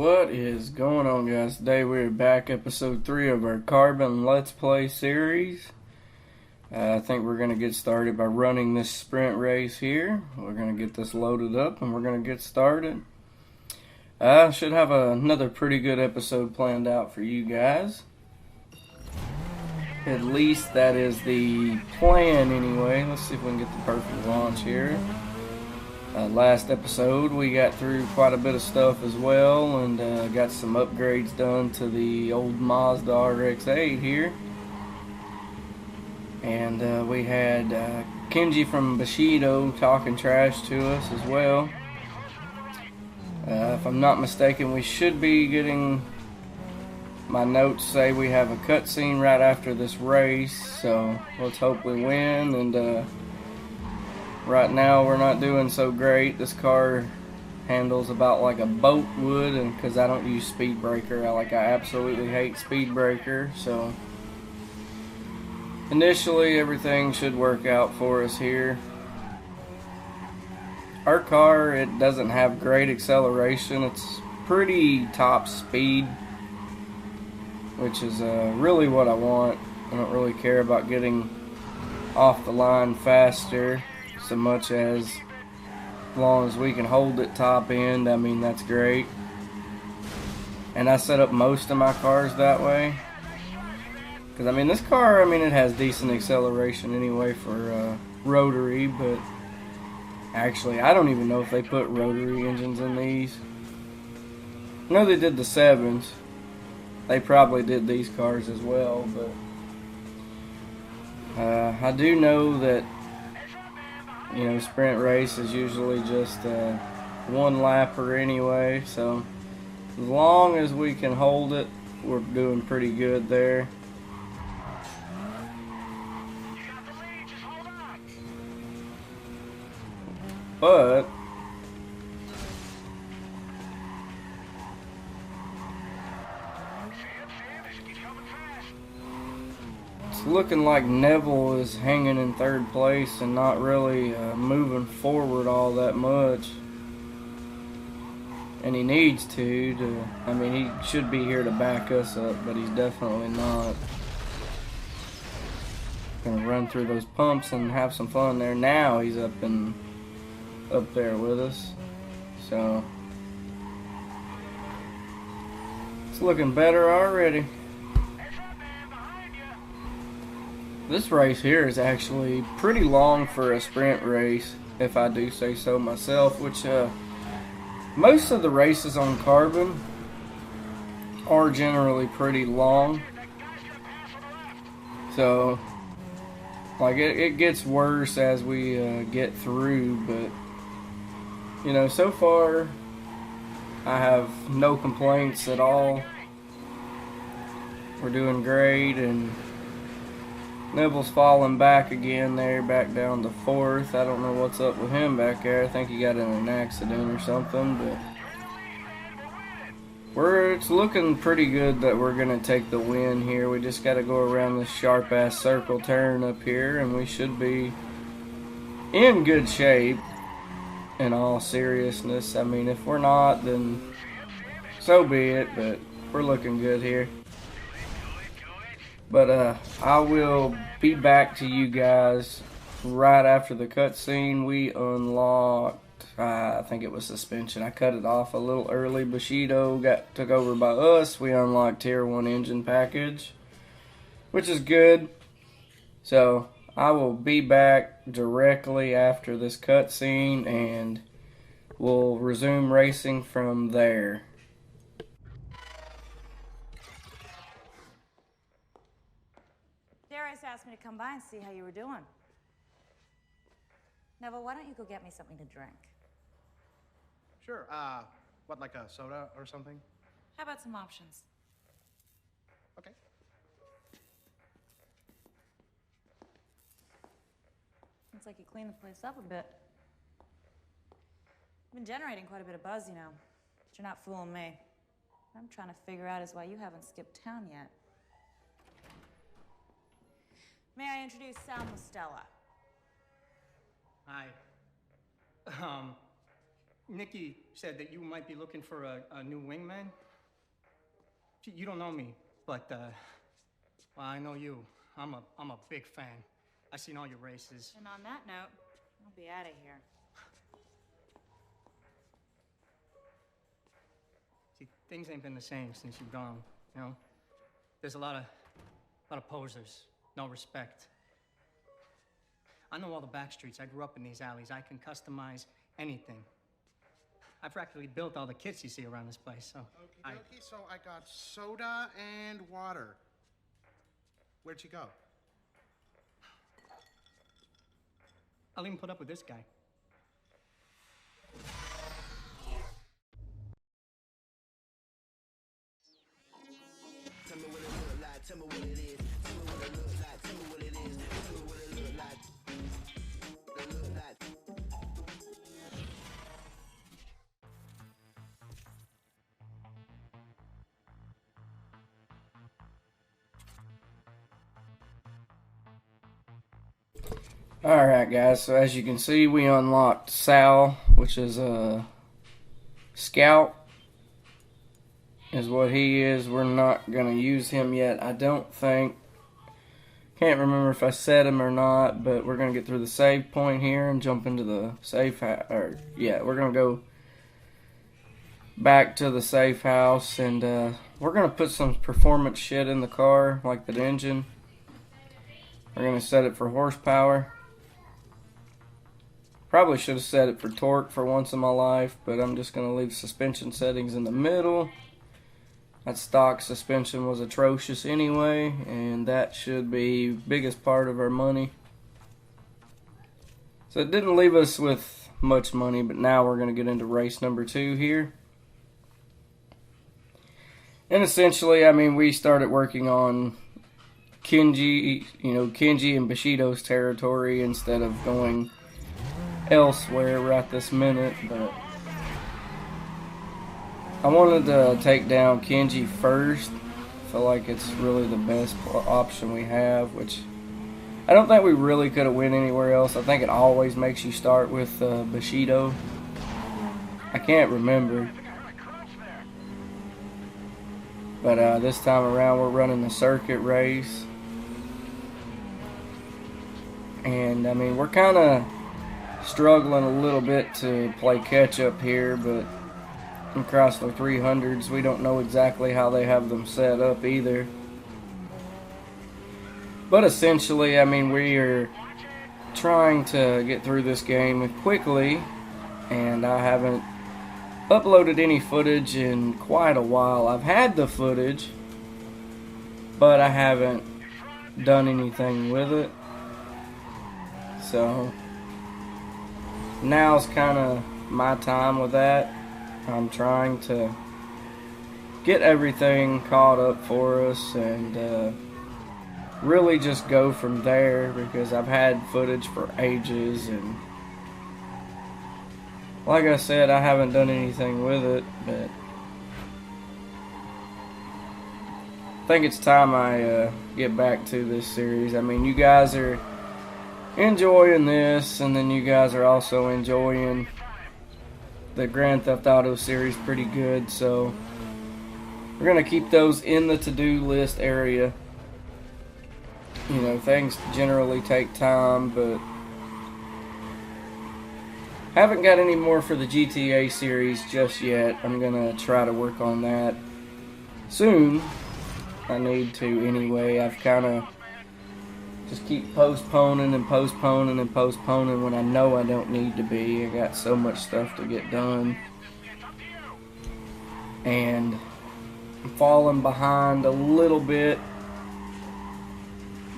What is going on, guys? Today we're back, episode 3 of our Carbon Let's Play series. I think we're going to get started by running this sprint race here. We're going to get this loaded up and we're going to get started. I should have another pretty good episode planned out for you guys. At least that is the plan anyway. Let's see if we can get the perfect launch here. Last episode we got through quite a bit of stuff as well, and got some upgrades done to the old Mazda RX-8 here. And we had Kenji from Bushido talking trash to us as well. If I'm not mistaken, we should be getting, my notes say we have a cutscene right after this race, so let's hope we win. And right now we're not doing so great. This car handles about like a boat would, and because I don't use speed breaker, I absolutely hate speed breaker. So initially everything should work out for us here. Our car, it doesn't have great acceleration. It's pretty top speed, which is really what I want. I don't really care about getting off the line faster so much as long as we can hold it top end. I mean, that's great. And I set up most of my cars that way, because I mean, this car, I mean, it has decent acceleration anyway for rotary, but actually I don't even know if they put rotary engines in these. I know they did the 7s. They probably did these cars as well, but I do know that, you know, sprint race is usually just one lapper anyway, so as long as we can hold it, we're doing pretty good there. But it's looking like Neville is hanging in third place and not really moving forward all that much. And he needs to, I mean, he should be here to back us up, but he's definitely not. Gonna run through those pumps and have some fun there. Now he's up there with us. So it's looking better already. This race here is actually pretty long for a sprint race, if I do say so myself, which most of the races on Carbon are generally pretty long. So like it gets worse as we get through, but you know, so far I have no complaints at all. We're doing great, and Neville's falling back again there, back down to 4th. I don't know what's up with him back there. I think he got in an accident or something, but it's looking pretty good that we're going to take the win here. We just got to go around this sharp-ass circle turn up here, and we should be in good shape, in all seriousness. I mean, if we're not, then so be it, but we're looking good here. But I will be back to you guys right after the cutscene. We unlocked, I think it was suspension. I cut it off a little early. Bushido took over by us. We unlocked tier 1 engine package, which is good. So I will be back directly after this cutscene, and we'll resume racing from there. Darius asked me to come by and see how you were doing. Neville, why don't you go get me something to drink? Sure. What, like a soda or something? How about some options? Okay. Looks like you cleaned the place up a bit. You've been generating quite a bit of buzz, you know. But you're not fooling me. What I'm trying to figure out is why you haven't skipped town yet. May I introduce Sal Mustella? Hi. Nikki said that you might be looking for a new wingman. You don't know me, but, well, I know you. I'm a big fan. I've seen all your races. And on that note, I'll be out of here. See, things ain't been the same since you've gone, you know? There's a lot of posers, no respect. I know all the back streets. I grew up in these alleys. I can customize anything. I've practically built all the kits you see around this place, so... Okay, so I got soda and water. Where'd she go? I'll even put up with this guy. Tell me what it look like, tell me what it is. Tell me what it look like, tell me what it is. Tell me what it look like. What it look like. Alright guys, so as you can see we unlocked Sal, which is a scout, is what he is. We're not going to use him yet, I don't think. Can't remember if I said him or not, but we're going to get through the save point here and jump into the safe house. Yeah, we're going to go back to the safe house, and we're going to put some performance shit in the car, like the engine. We're going to set it for horsepower. Probably should have set it for torque for once in my life, but I'm just going to leave suspension settings in the middle. That stock suspension was atrocious anyway, and that should be biggest part of our money. So it didn't leave us with much money, but now we're going to get into race number 2 here. And essentially, I mean, we started working on Kenji and Bushido's territory instead of going elsewhere right this minute, but I wanted to take down Kenji first. I feel like it's really the best option we have, which I don't think we really could have went anywhere else. I think it always makes you start with Bushido. I can't remember, but this time around we're running the circuit race, and I mean we're kind of struggling a little bit to play catch up here, but in Chrysler 300s we don't know exactly how they have them set up either. But essentially, I mean, we are trying to get through this game quickly, and I haven't uploaded any footage in quite a while. I've had the footage, but I haven't done anything with it. So now's kind of my time with that. I'm trying to get everything caught up for us and really just go from there, because I've had footage for ages, and like I said, I haven't done anything with it, but I think it's time I get back to this series. I mean, you guys are enjoying this, and then you guys are also enjoying the Grand Theft Auto series pretty good, so we're going to keep those in the to-do list area. You know, things generally take time, but haven't got any more for the GTA series just yet. I'm going to try to work on that soon. I need to anyway. I've kind of just keep postponing and postponing and postponing when I know I don't need to be. I got so much stuff to get done, and I'm falling behind a little bit,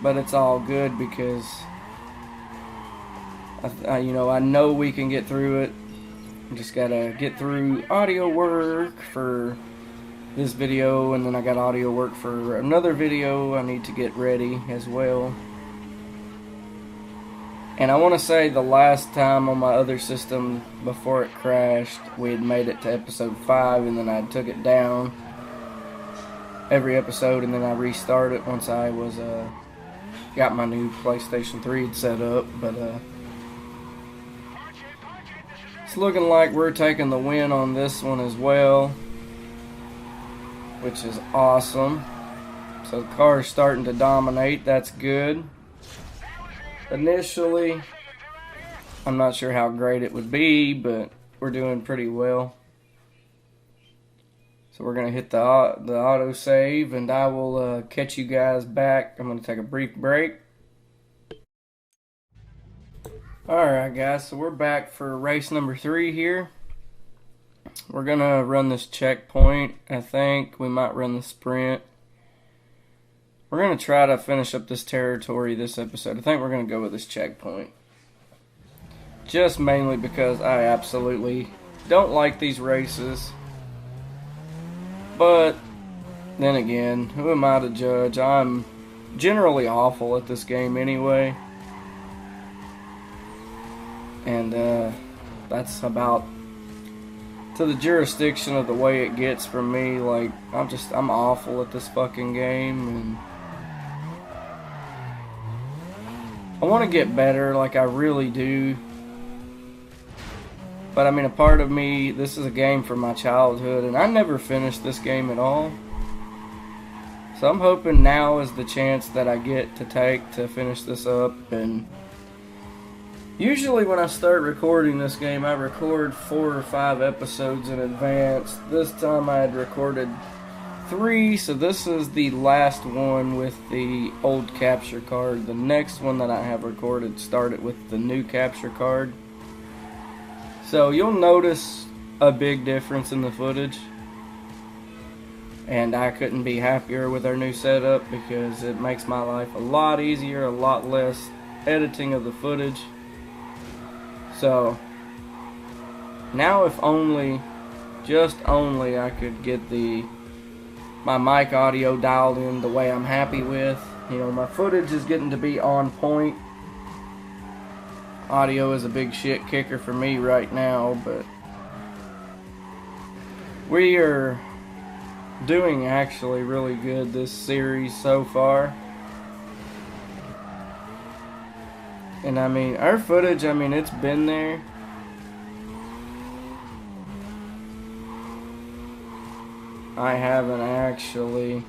but it's all good because I know we can get through it. I just gotta get through audio work for this video, and then I got audio work for another video I need to get ready as well. And I want to say the last time on my other system before it crashed, we had made it to episode 5, and then I took it down every episode, and then I restarted it once I was got my new PlayStation 3 set up. But It's looking like we're taking the win on this one as well, which is awesome. So the car is starting to dominate. That's good. Initially, I'm not sure how great it would be, but we're doing pretty well. So we're going to hit the auto save, and I will catch you guys back. I'm going to take a brief break. Alright guys, so we're back for race number 3 here. We're going to run this checkpoint. I think we might run the sprint. We're going to try to finish up this territory this episode. I think we're going to go with this checkpoint. Just mainly because I absolutely don't like these races. But then again, who am I to judge? I'm generally awful at this game anyway. And that's about to the jurisdiction of the way it gets from me. Like, I'm awful at this fucking game, and I want to get better, like I really do. But I mean, a part of me, this is a game from my childhood, and I never finished this game at all. So I'm hoping now is the chance that I get to take to finish this up. And usually when I start recording this game, I record 4 or 5 episodes in advance. This time I had recorded 3, so this is the last one with the old capture card. The next one that I have recorded started with the new capture card. So you'll notice a big difference in the footage. And I couldn't be happier with our new setup because it makes my life a lot easier, a lot less editing of the footage. So now if only, just only, I could get my mic audio dialed in the way I'm happy with. You know, my footage is getting to be on point. Audio is a big shit kicker for me right now, but we are doing actually really good this series so far. And I mean, our footage, I mean, it's been there. I haven't actually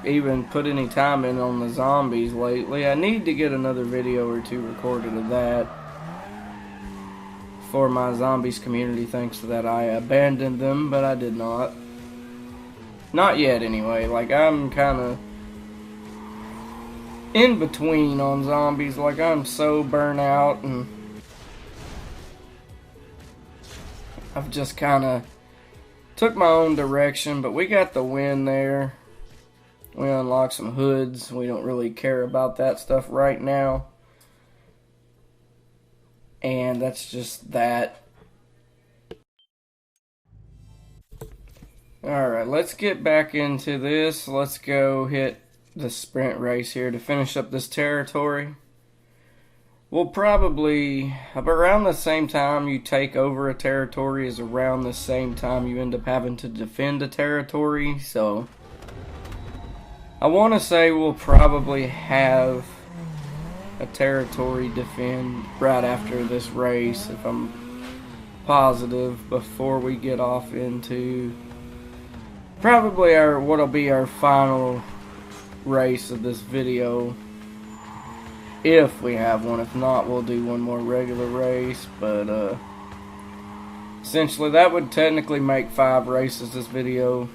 even put any time in on the zombies lately. I need to get another video or 2 recorded of that for my zombies community, thanks to that I abandoned them, but I did not. Not yet anyway. Like, I'm kind of in between on zombies. Like, I'm so burnt out, and I've just kind of took my own direction, but we got the win there. We unlocked some hoods. We don't really care about that stuff right now. And that's just that. Alright, let's get back into this. Let's go hit the sprint race here to finish up this territory. We'll probably, around the same time you take over a territory is around the same time you end up having to defend a territory. So I want to say we'll probably have a territory defend right after this race, if I'm positive, before we get off into probably what'll be our final race of this video, if we have one. If not, we'll do one more regular race, but essentially that would technically make 5 races this video.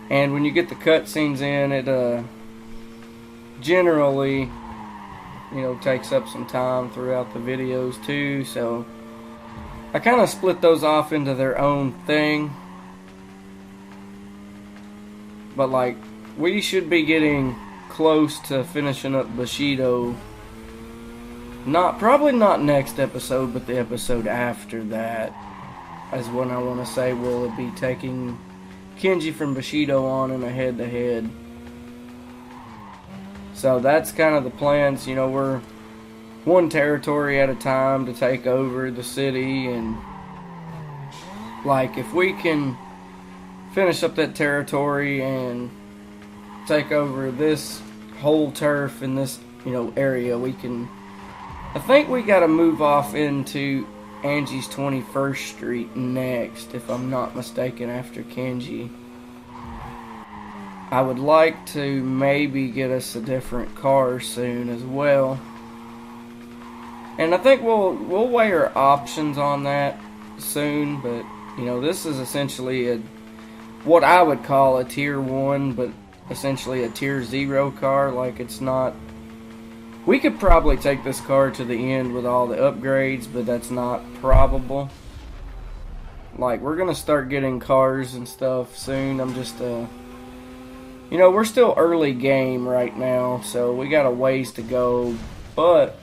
And when you get the cutscenes in, it generally, you know, takes up some time throughout the videos too, so I kind of split those off into their own thing. But like, we should be getting close to finishing up Bushido. Probably not next episode, but the episode after that is when I want to say we'll be taking Kenji from Bushido on in a head-to-head. So that's kind of the plans. You know, we're one territory at a time to take over the city, and like, if we can finish up that territory and take over this whole turf in this, area, I think we got to move off into Angie's 21st Street next, if I'm not mistaken, after Kenji. I would like to maybe get us a different car soon as well. And I think we'll weigh our options on that soon, but this is essentially what I would call a tier 1, but essentially a tier 0 car. Like, it's not. We could probably take this car to the end with all the upgrades, but that's not probable. Like, we're gonna start getting cars and stuff soon. I'm just we're still early game right now, so we got a ways to go, but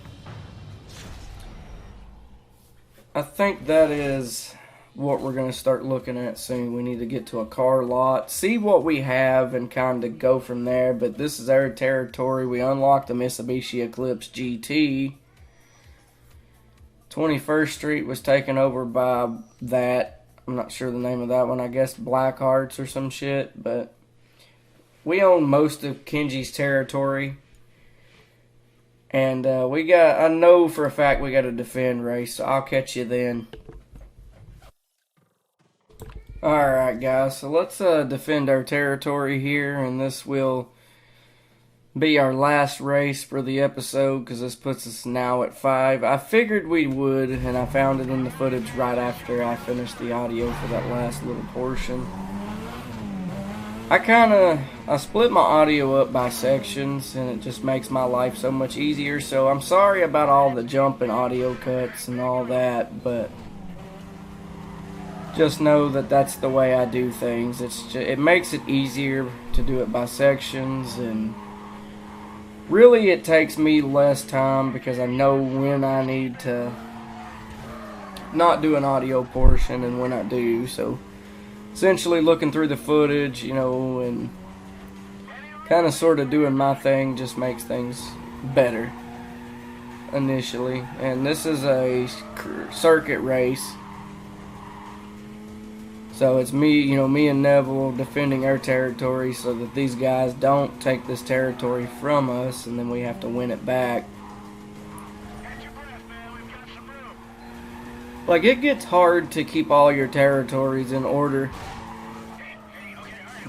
I think that is what we're going to start looking at soon. We need to get to a car lot, see what we have, and kind of go from there. But this is our territory. We unlocked the Mitsubishi Eclipse GT. 21st Street was taken over by that. I'm not sure the name of that one. I guess Blackhearts or some shit. But we own most of Kenji's territory. And I know for a fact we got a defend race, so I'll catch you then. Alright guys, so let's defend our territory here, and this will be our last race for the episode, because this puts us now at 5. I figured we would, and I found it in the footage right after I finished the audio for that last little portion. I split my audio up by sections, and it just makes my life so much easier, so I'm sorry about all the jumping audio cuts and all that, but just know that that's the way I do things. It makes it easier to do it by sections, and really it takes me less time because I know when I need to not do an audio portion and when I do. So essentially looking through the footage, and kind of sort of doing my thing just makes things better initially. And this is a circuit race. So it's me and Neville defending our territory so that these guys don't take this territory from us, and then we have to win it back. Like, it gets hard to keep all your territories in order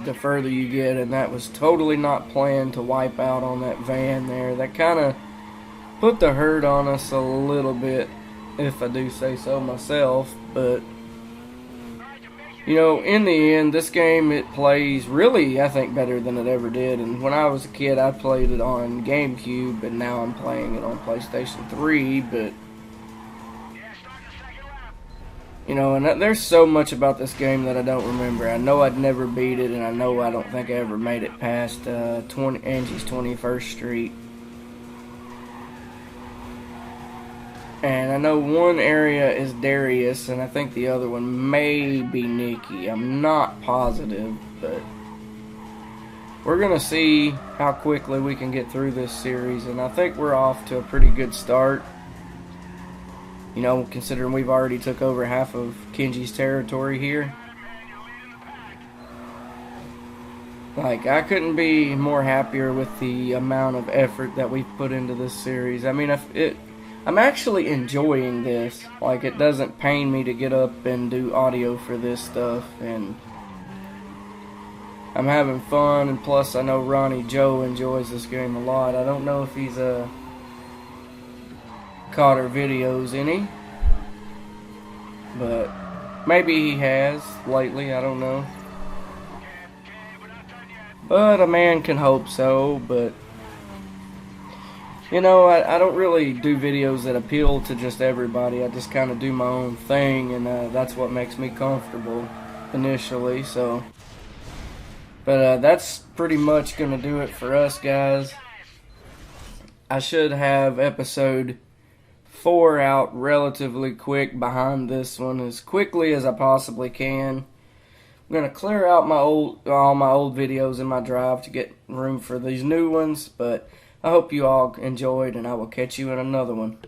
the further you get, and that was totally not planned to wipe out on that van there. That kind of put the hurt on us a little bit, if I do say so myself, but in the end, this game, it plays really, I think, better than it ever did. And when I was a kid, I played it on GameCube, and now I'm playing it on PlayStation 3, but and there's so much about this game that I don't remember. I know I'd never beat it, and I know I don't think I ever made it past Angie's 21st Street. And I know one area is Darius, and I think the other one may be Nikki. I'm not positive, but we're going to see how quickly we can get through this series, and I think we're off to a pretty good start. Considering we've already took over half of Kenji's territory here. Like, I couldn't be more happier with the amount of effort that we've put into this series. I mean, I'm actually enjoying this. Like, it doesn't pain me to get up and do audio for this stuff, and I'm having fun, and plus I know Ronnie Joe enjoys this game a lot. I don't know if he's caught our videos any, but maybe he has lately, I don't know. But a man can hope so, but I don't really do videos that appeal to just everybody. I just kind of do my own thing, and that's what makes me comfortable initially. So, but that's pretty much going to do it for us, guys. I should have episode 4 out relatively quick behind this one, as quickly as I possibly can. I'm going to clear out all my old videos in my drive to get room for these new ones, but I hope you all enjoyed, and I will catch you in another one.